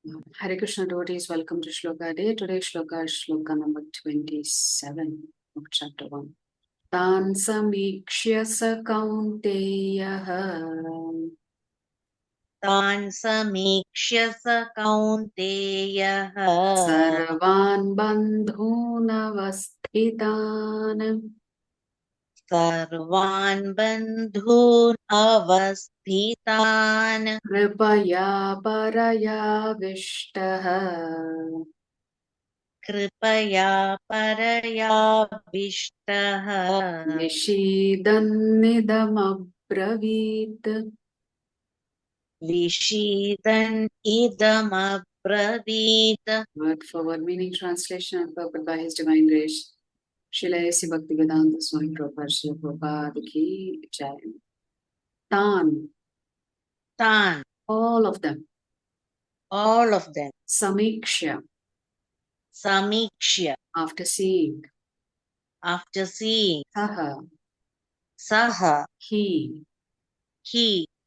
Hare Krishna devotees, welcome to Shloka Day. Today's Shloka is Shloka number 27 of chapter 1. Tan samikshya sa kaunteyaha Tan samikshya sa kaunteyaha sarvan bandhunavasthitan sarvan bandhun avasthitan kripaya paraya vishtaha kripaya paraya vishtaha vishidan abravit. vishidan idam abravit. Word for word meaning translation and purport by His Divine Grace Srila A.C. Bhaktivedanta Swami Prabhupada Srila Prabhupada Ki Jai. Tan, Tan, all of them. all of them. Samiksha, Samikshya, after seeing. after seeing. Saha, Saha, he.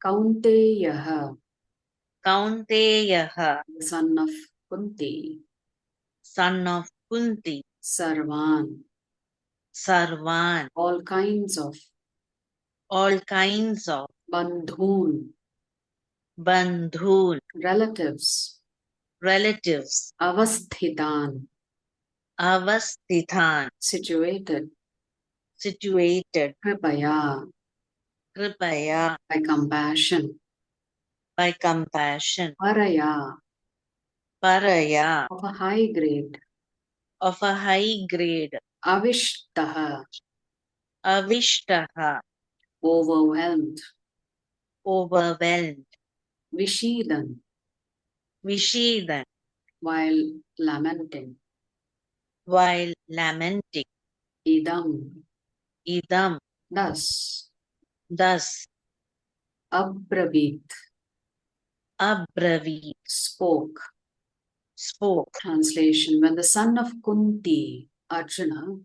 Kaunteyaha, The son of Kunti. son of Kunti. Sarvan, Sarvan, all kinds of. Bandhun, bandhun, relatives. Avasthitan, avasthitan, situated. kripaya, By compassion. Paraya, paraya, of a high grade. Avishtaha, avishtaha, overwhelmed. overwhelmed, Vishidan, vishidan, while lamenting. while lamenting. Idam, thus. Abravit, spoke. Translation: when the son of Kunti, Arjuna,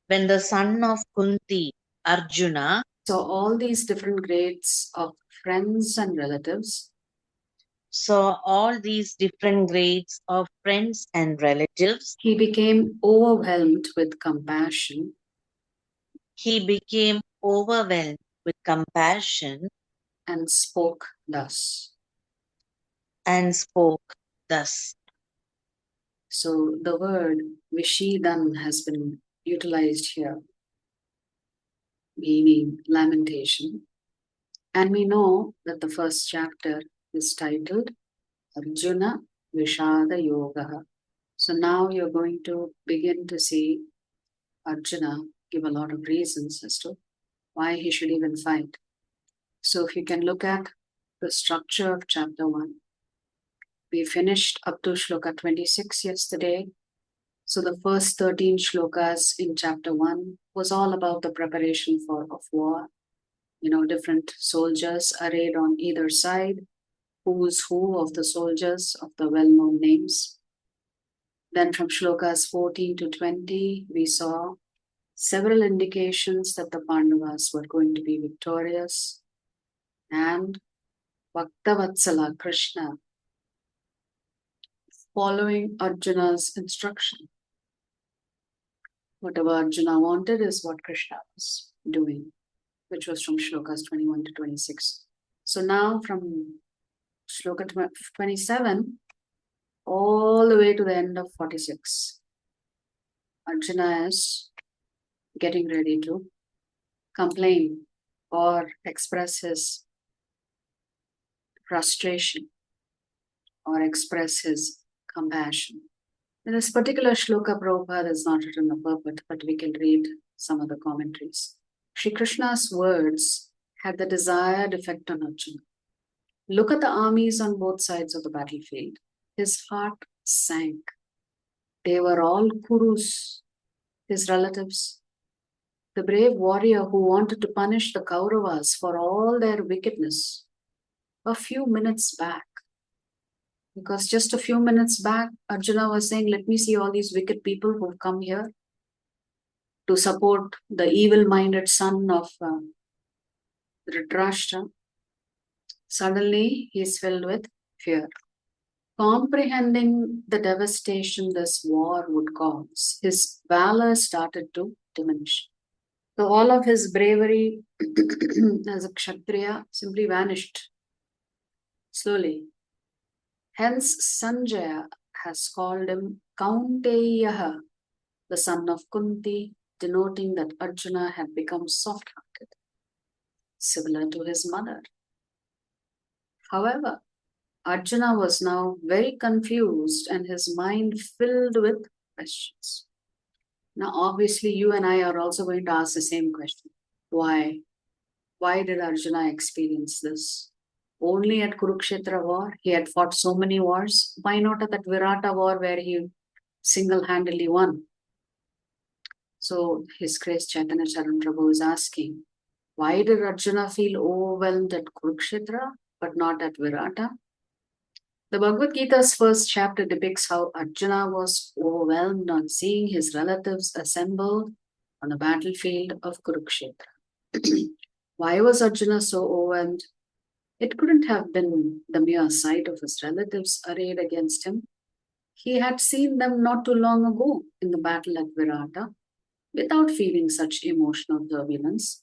when the son of Kunti, Arjuna, saw all these different grades of friends and relatives, he became overwhelmed with compassion and spoke thus. So the word Vishidan has been utilized here, meaning lamentation. And we know that the first chapter is titled Arjuna Vishada Yoga. So now you're going to begin to see Arjuna give a lot of reasons as to why he should even fight. So if you can look at the structure of chapter 1, we finished up to shloka 26 yesterday. So the first 13 shlokas in chapter 1 was all about the preparation of war. You know, different soldiers arrayed on either side, who's who of the soldiers of the well-known names. Then from shlokas 14 to 20, we saw several indications that the Pandavas were going to be victorious. And Bhaktavatsala Krishna, following Arjuna's instruction. Whatever Arjuna wanted is what Krishna was doing, which was from shlokas 21 to 26. So now from shloka 27 all the way to the end of 46, Arjuna is getting ready to complain or express his frustration or express his compassion. In this particular shloka, Prabhupada is not written the purport, but we can read some of the commentaries. Shri Krishna's words had the desired effect on Arjuna. Look at the armies on both sides of the battlefield. His heart sank. They were all Kurus, his relatives. The brave warrior who wanted to punish the Kauravas for all their wickedness a few minutes back. Because just a few minutes back, Arjuna was saying, let me see all these wicked people who've come here to support the evil-minded son of Dhritarashtra. Suddenly, he is filled with fear. Comprehending the devastation this war would cause, his valor started to diminish. So all of his bravery as a Kshatriya simply vanished slowly. Hence, Sanjaya has called him Kaunteyaha, the son of Kunti, denoting that Arjuna had become soft-hearted, similar to his mother. However, Arjuna was now very confused and his mind filled with questions. Now, obviously, you and I are also going to ask the same question. Why? Why did Arjuna experience this? Only at Kurukshetra war, he had fought so many wars. Why not at that Virata war where he single-handedly won? So His Grace Chaitanya Charan Prabhu is asking, why did Arjuna feel overwhelmed at Kurukshetra but not at Virata? The Bhagavad Gita's first chapter depicts how Arjuna was overwhelmed on seeing his relatives assembled on the battlefield of Kurukshetra. Why was Arjuna so overwhelmed? It couldn't have been the mere sight of his relatives arrayed against him. He had seen them not too long ago in the battle at Virata without feeling such emotional turbulence.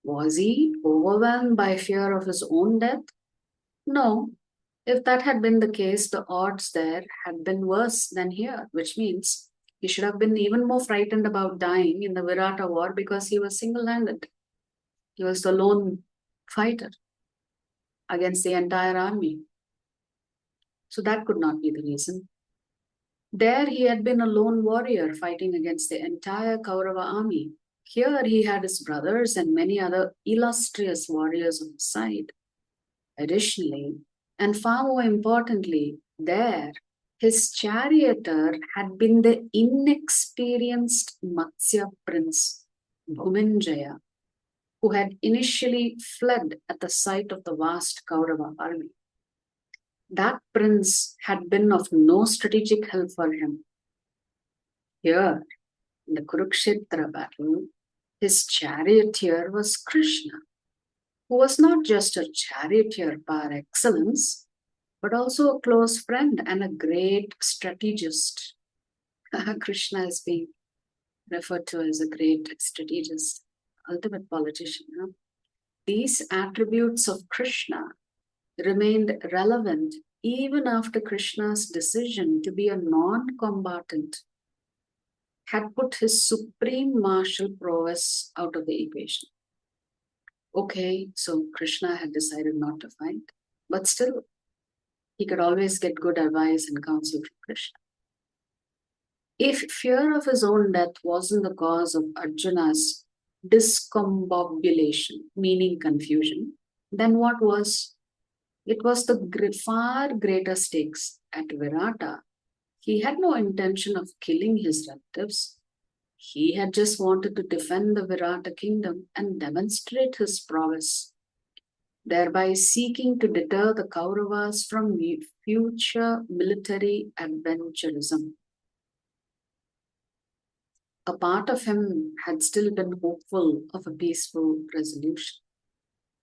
Was he overwhelmed by fear of his own death? No. If that had been the case, the odds there had been worse than here, which means he should have been even more frightened about dying in the Virata war because he was single-handed. He was the lone fighter against the entire army. So that could not be the reason. There he had been a lone warrior fighting against the entire Kaurava army. Here he had his brothers and many other illustrious warriors on his side. Additionally, and far more importantly, there his charioteer had been the inexperienced Matsya prince, Bhuminjaya, who had initially fled at the sight of the vast Kaurava army. That prince had been of no strategic help for him. Here, in the Kurukshetra battle, his charioteer was Krishna, who was not just a charioteer par excellence, but also a close friend and a great strategist. Krishna is being referred to as a great strategist, ultimate politician. These attributes of Krishna remained relevant even after Krishna's decision to be a non-combatant had put his supreme martial prowess out of the equation. Okay, so Krishna had decided not to fight, but still, he could always get good advice and counsel from Krishna. If fear of his own death wasn't the cause of Arjuna's discombobulation, meaning confusion, then what was? It was the far greater stakes. At Virata, he had no intention of killing his relatives. He had just wanted to defend the Virata kingdom and demonstrate his prowess, thereby seeking to deter the Kauravas from future military adventurism. A part of him had still been hopeful of a peaceful resolution.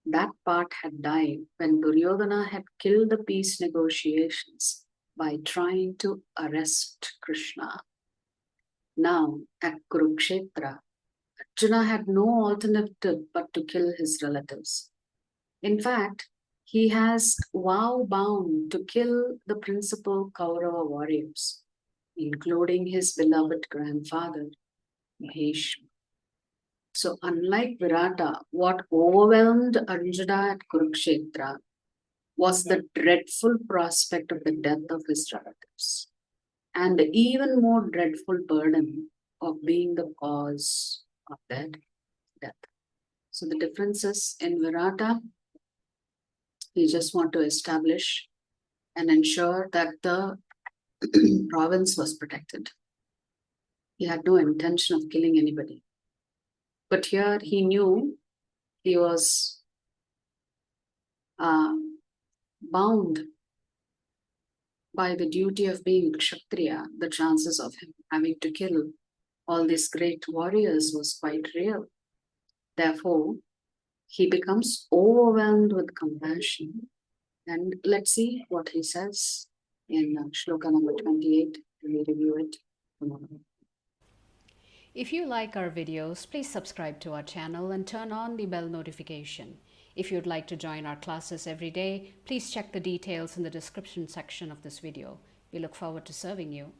That part had died when Duryodhana had killed the peace negotiations by trying to arrest Krishna. Now, at Kurukshetra, Arjuna had no alternative but to kill his relatives. In fact, he has vow-bound to kill the principal Kaurava warriors, including his beloved grandfather, Maheshwara. So unlike Virata, what overwhelmed Arjuna at Kurukshetra was the dreadful prospect of the death of his relatives, and the even more dreadful burden of being the cause of their death. So the differences in Virata, he just want to establish and ensure that the province was protected. He had no intention of killing anybody. But here he knew he was bound by the duty of being Kshatriya. The chances of him having to kill all these great warriors was quite real. Therefore, he becomes overwhelmed with compassion. And let's see what he says. in shloka number 28. We review it tomorrow. If you like our videos, please subscribe to our channel and turn on the bell notification. If you'd like to join our classes every day, please check the details in the description section of this video. We look forward to serving you.